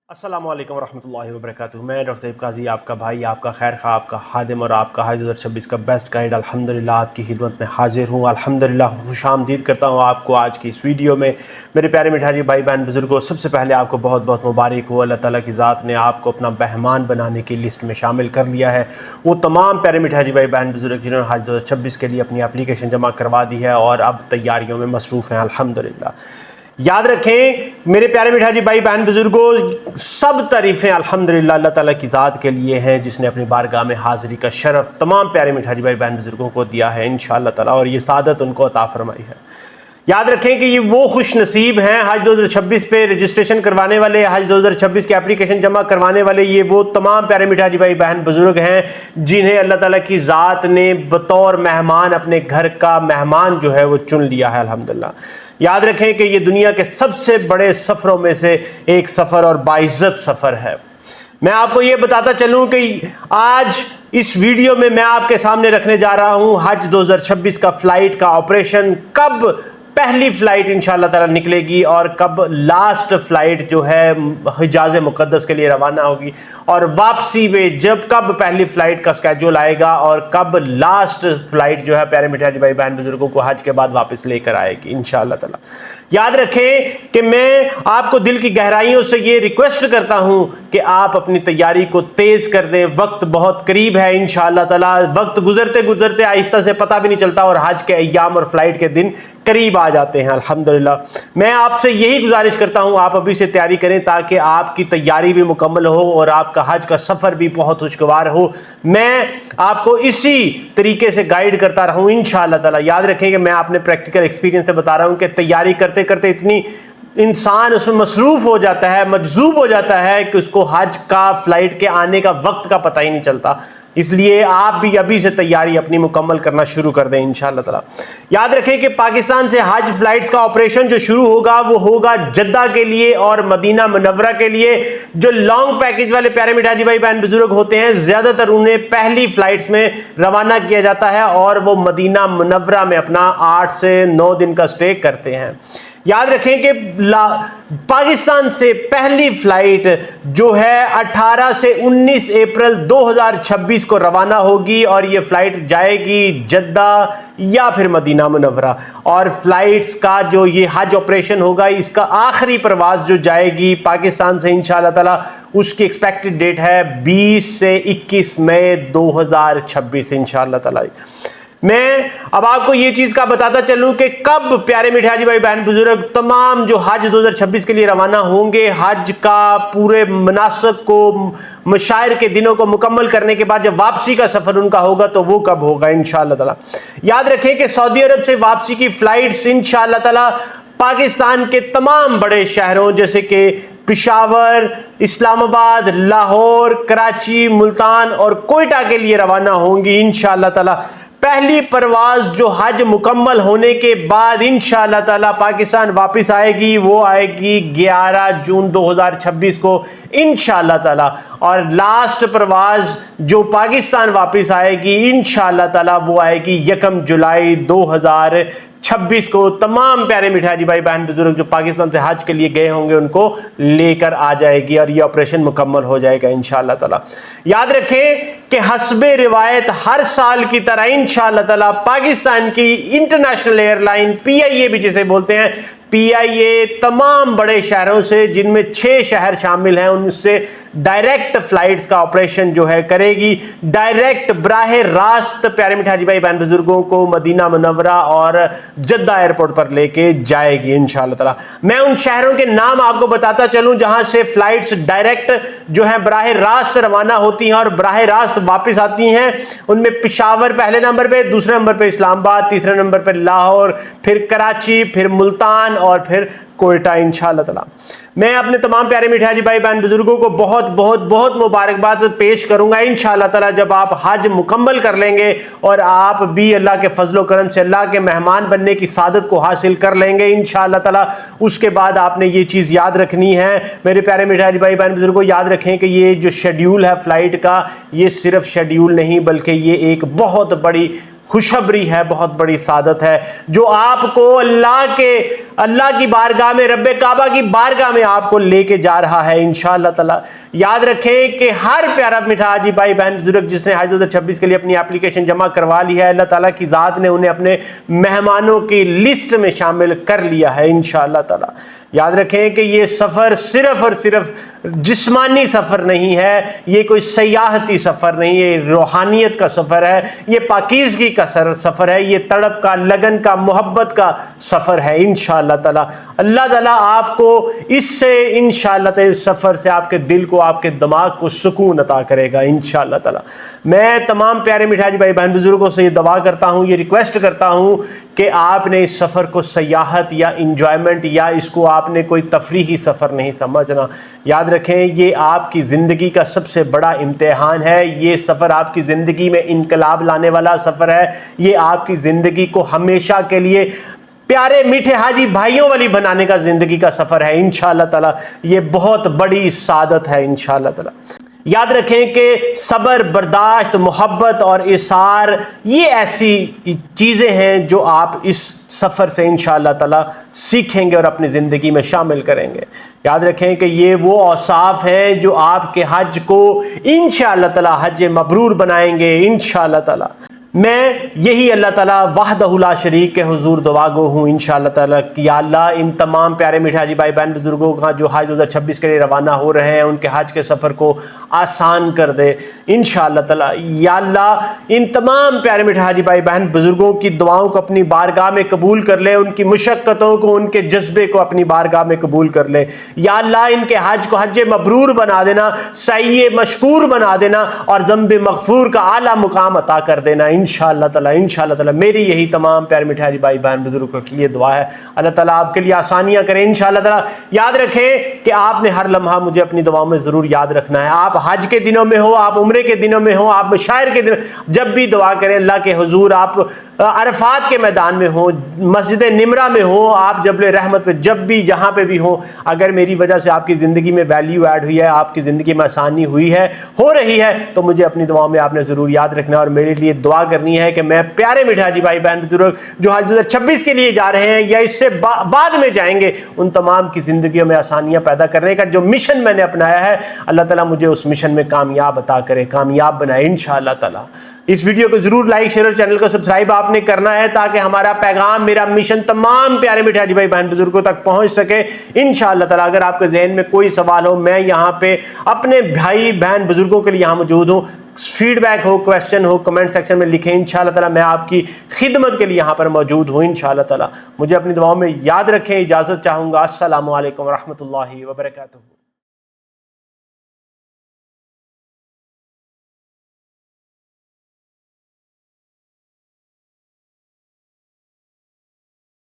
अस्सलामु अलैकुम रहमतुल्लाहि व बरकातुहू। मैं डॉक्टर सईद काजी, आपका भाई, आपका खैर खा, आपका खादिम और आपका हज 2026 का बेस्ट गाइड अल्हम्दुलिल्लाह आपकी खिदमत में हाजिर हूँ। अल्हम्दुलिल्लाह खुशामदीद करता हूँ आपको आज की इस वीडियो में। मेरे प्यारे मिठाई भाई बहन बुजुर्गों, सबसे पहले आपको बहुत बहुत मुबारक हो। अल्लाह ताला की ज़ात ने आपको अपना मेहमान बनाने की लिस्ट में शामिल कर लिया है। वो तमाम प्यारे मिठाई भाई बहन बुजुर्ग जिन्होंने हज 2026 के लिए अपनी एप्लीकेशन जमा करवा दी है और अब तैयारियों में मसरूफ़ हैं अल्हम्दुलिल्लाह। याद रखें मेरे प्यारे मिठाई भाई बहन बुजुर्गों, सब तारीफ़ें अल्हम्दुलिल्लाह अल्लाह ताला की ज़ात के लिए हैं जिसने अपनी बारगाह में हाज़िरी का शरफ़ तमाम प्यारे मिठाई भाई बहन बुजुर्गों को दिया है इंशाअल्लाह ताला, और ये सादत उनको अता फरमाई है। याद रखें कि ये वो खुश नसीब हैं हज 2026 पे रजिस्ट्रेशन करवाने वाले, हज 2026 की एप्लीकेशन जमा करवाने वाले, ये वो तमाम प्यारे मिठाई भाई बहन बुजुर्ग हैं जिन्हें अल्लाह ताला की ज़ात ने बतौर मेहमान अपने घर का मेहमान जो है वो चुन लिया है अल्हम्दुलिल्लाह। याद रखें कि ये दुनिया के सबसे बड़े सफ़रों में से एक सफ़र और बाइज़्ज़त सफ़र है। मैं आपको ये बताता चलूं कि आज इस वीडियो में मैं आपके सामने रखने जा रहा हूं हज 2026 का फ़्लाइट का ऑपरेशन, कब पहली फ़्लाइट इंशाअल्लाह ताला निकलेगी और कब लास्ट फ़्लाइट जो है हिजाज़ मुक़द्दस के लिए रवाना होगी, और वापसी में जब कब पहली फ़्लाइट का स्केड्यूल आएगा और कब लास्ट फ़्लाइट जो है प्यारे मिठाई भाई बहन बुजुर्गों को हज के बाद वापस लेकर आएगी इंशाअल्लाह ताला। याद रखें कि मैं आपको दिल की गहराइयों से ये रिक्वेस्ट करता हूं कि आप अपनी तैयारी को तेज़ कर दें। वक्त बहुत करीब है इंशाअल्लाह ताला, वक्त गुजरते गुजरते आहिस्ता से पता भी नहीं चलता और हज के अय्याम और फ़्लाइट के दिन करीब आ जाते हैं अल्हम्दुलिल्लाह। मैं आपसे यही गुजारिश करता हूं आप अभी से तैयारी करें ताकि आपकी तैयारी भी मुकम्मल हो और आपका हज का सफ़र भी बहुत खुशगवार हो। मैं आपको इसी तरीके से गाइड करता रहूं इंशाअल्लाह ताला। याद रखें कि मैं अपने प्रैक्टिकल एक्सपीरियंस से बता रहा हूं कि तैयारी करते करते इतनी इंसान उसमें मसरूफ़ हो जाता है, मजज़ूब हो जाता है कि उसको हज का फ़्लाइट के आने का वक्त का पता ही नहीं चलता। इसलिए आप भी अभी से तैयारी अपनी मुकम्मल करना शुरू कर दें इंशाअल्लाह ताला। याद रखें कि पाकिस्तान से हज फ़्लाइट्स का ऑपरेशन जो शुरू होगा वो होगा जद्दा के लिए और मदीना मुनव्वरा के लिए। जो लॉन्ग पैकेज वाले प्यारे मिठाई भाई बहन बुजुर्ग होते हैं ज़्यादातर उन्हें पहली फ़्लाइट्स में रवाना किया जाता है और वो मदीना मुनव्वरा में अपना 8 से 9 दिन का स्टे करते हैं। याद रखें कि पाकिस्तान से पहली फ़्लाइट जो है 18 से 19 अप्रैल 2026 को रवाना होगी और ये फ़्लाइट जाएगी जद्दा या फिर मदीना मुनव्वरा। और फ़्लाइट्स का जो ये हज ऑपरेशन होगा इसका आखिरी प्रवास जो जाएगी पाकिस्तान से इंशाअल्लाह ताला, उसकी एक्सपेक्टेड डेट है 20 से 21 मई 2026 इंशाअल्लाह ताला। मैं अब आपको ये चीज़ का बताता चलूं कि कब प्यारे मिठाई भाई बहन बुजुर्ग तमाम जो हज 2026 के लिए रवाना होंगे, हज का पूरे मनासक को मशायर के दिनों को मुकम्मल करने के बाद जब वापसी का सफ़र उनका होगा तो वो कब होगा इंशाअल्लाह ताला। याद रखें कि सऊदी अरब से वापसी की फ़्लाइट्स इंशाअल्लाह ताला पाकिस्तान के तमाम बड़े शहरों जैसे कि पेशावर, इस्लामाबाद, लाहौर, कराची, मुल्तान और कोयटा के लिए रवाना होंगी इंशाअल्लाह ताला। पहली परवाज़ जो हज मुकम्मल होने के बाद इंशाअल्लाह ताला पाकिस्तान वापस आएगी वो आएगी 11 जून 2026 को इंशाअल्लाह ताला, और लास्ट परवाज़ जो पाकिस्तान वापस आएगी इंशाअल्लाह ताला वो आएगी 1 जुलाई 2026 को। तमाम प्यारे मिठाई भाई बहन बुजुर्ग जो पाकिस्तान से हज के लिए गए होंगे उनको लेकर आ जाएगी और ये ऑपरेशन मुकम्मल हो जाएगा इंशाअल्लाह ताला। याद रखें कि हस्बे रिवायत हर साल की तरह इंशाअल्लाह ताला पाकिस्तान की इंटरनेशनल एयरलाइन PIA भी जिसे बोलते हैं, PIA तमाम बड़े शहरों से जिनमें 6 शहर शामिल हैं उनसे डायरेक्ट फ़्लाइट्स का ऑपरेशन जो है करेगी। डायरेक्ट बराह रास्त प्यारे मिठाई भाई बहन बुजुर्गों को मदीना मुनव्वरा और जद्दा एयरपोर्ट पर लेके जाएगी इंशाअल्लाह ताला। मैं उन शहरों के नाम आपको बताता चलूं जहां से फ़्लाइट्स डायरेक्ट जो है बराह रास्त रवाना होती हैं और बराह रास्त वापस आती हैं। उनमें पेशावर पहले नंबर पे, दूसरे नंबर पे इस्लामाबाद, तीसरे नंबर पे लाहौर, फिर कराची, फिर मुल्तान और फिर कोयटा इंशाअल्लाह ताला। मैं अपने तमाम प्यारे मिठाई भाई बहन बुजुर्गों को बहुत बहुत बहुत मुबारकबाद पेश करूंगा इंशाअल्लाह ताला जब आप हज मुकम्मल कर लेंगे और आप भी अल्लाह के फजलो करम से अल्लाह के मेहमान बनने की सादत को हासिल कर लेंगे इंशाअल्लाह ताला। उसके बाद आपने ये चीज़ याद रखनी है मेरे प्यारे मिठाई भाई बहन बुजुर्गों, याद रखें कि ये जो शेड्यूल है फ़्लाइट का, ये सिर्फ शेड्यूल नहीं बल्कि ये एक बहुत बड़ी खुशखबरी है, बहुत बड़ी सादत है जो आपको अल्लाह के अल्लाह की बारगाह में, रब्बे काबा की बारगाह में आपको लेके जा रहा है इंशाअल्लाह ताला। याद रखें कि हर प्यारा मीठा हाजी भाई बहन बुजुर्ग जिसने हज 2026 के लिए अपनी एप्लीकेशन जमा करवा ली है, अल्लाह ताला की ज़ात ने उन्हें अपने मेहमानों की लिस्ट में शामिल कर लिया है इंशाअल्लाह ताला। याद रखें कि ये सफ़र सिर्फ और सिर्फ जिस्मानी सफ़र नहीं है, ये कोई सयाहती सफ़र नहीं है, ये रूहानियत का सफ़र है, ये पाकीज़गी का सफ़र है, ये तड़प का, लगन का, मोहब्बत का सफ़र है इंशाअल्लाह ताला। अल्लाह ताला आपको इससे इंशाअल्लाह ताला, इस सफ़र से आपके दिल को, आपके दिमाग को सुकून अता करेगा इंशाअल्लाह ताला। मैं तमाम प्यारे मिठाई भाई बहन बुजुर्गों से ये दुआ करता हूँ, ये रिक्वेस्ट करता हूँ कि आपने इस सफ़र को सयाहत या इंजॉयमेंट या इसको आपने कोई तफरीही सफ़र नहीं समझना। याद रखें ये आपकी ज़िंदगी का सबसे बड़ा इम्तिहान है, ये सफ़र आपकी ज़िंदगी में इनकलाब लाने वाला सफ़र है, ये आपकी ज़िंदगी को हमेशा के लिए प्यारे मीठे हाजी भाइयों वाली बनाने का ज़िंदगी का सफ़र है इंशाअल्लाह ताला। ये बहुत बड़ी सादत है इंशाअल्लाह ताला। याद रखें कि सब्र, बर्दाश्त, मोहब्बत और इसार ये ऐसी चीज़ें हैं जो आप इस सफ़र से इंशाअल्लाह ताला सीखेंगे और अपनी ज़िंदगी में शामिल करेंगे। याद रखें कि ये वो औसाफ हैं जो आपके हज को इंशाअल्लाह ताला हज मबरूर बनाएंगे इंशाअल्लाह ताला। मैं यही अल्लाह ताला वहदहु ला शरीक के हुजूर दुआ गो हूँ इंशाअल्लाह ताला कि या अल्लाह इन तमाम प्यारे मीठे हाजी भाई बहन बुजुर्गों का जो हज 2026 के लिए रवाना हो रहे हैं उनके हज के सफ़र को आसान कर दे इंशाअल्लाह ताला। या अल्लाह इन तमाम प्यारे मीठे हाजी भाई बहन बुजुर्गों की दुआओं को अपनी बारगाह में कबूल कर ले, उनकी मुशक्क़तों को, उनके जज्बे को अपनी बारगाह में कबूल कर ले। या अल्लाह इनके हज को हज मबरूर बना देना, सही मशकूर बना देना और ज़म्ब मग़फ़ूर का आला मुकाम अता कर देना इंशाअल्लाह ताला। इंशाअल्लाह ताला मेरी यही तमाम प्यारे मिठाई भाई बहन बुजुर्गों के लिए दुआ है, अल्लाह ताला आपके लिए आसानियां करें इंशाअल्लाह ताला। याद रखें कि आपने हर लम्हा मुझे अपनी दुआओं में ज़रूर याद रखना है। आप हज के दिनों में हो, आप उम्रे के दिनों में हो, आप मशायर के दिनों, जब भी दुआ करें अल्लाह के हुजूर, आप अरफात के मैदान में हो, मस्जिद निमरा में हो, आप जबल रहमत पे जब भी जहाँ पे भी हो, अगर मेरी वजह से आपकी ज़िंदगी में वैल्यू ऐड हुई है, आपकी ज़िंदगी में आसानी हुई है, हो रही है, तो मुझे अपनी दुआओं में आपने ज़रूर याद रखना और मेरे लिए दुआ करनी है कि मैं प्यारे मीठे हाजी भाई बहन बुजुर्ग जो हज 2026 के लिए जा रहे हैं या इससे बाद में जाएंगे, उन तमाम की ज़िंदगियों में आसानियाँ पैदा करने का जो मिशन मैंने अपनाया है, अल्लाह ताला मुझे उस मिशन में कामयाब अता करे, कामयाब बनाए इंशाअल्लाह ताला। इस वीडियो को जरूर लाइक, शेयर और चैनल को सब्सक्राइब आपने करना है ताकि हमारा पैगाम, मेरा मिशन तमाम प्यारे मीठे हाजी भाई बहन बुजुर्गों तक पहुंच सके इंशाअल्लाह ताला। अगर आपके जहन में कोई सवाल हो, मैं यहाँ पे अपने भाई बहन बुजुर्गों के लिए यहाँ मौजूद हूँ। फीडबैक हो, क्वेश्चन हो, कमेंट सेक्शन में लिखें इंशाअल्लाह ताला। मैं आपकी खिदमत के लिए यहाँ पर मौजूद हूँ इंशाअल्लाह ताला। मुझे अपनी दुआओं में याद रखें, इजाज़त चाहूँगा। अस्सलामु अलैकुम व रहमतुल्लाहि व बरकातुहू।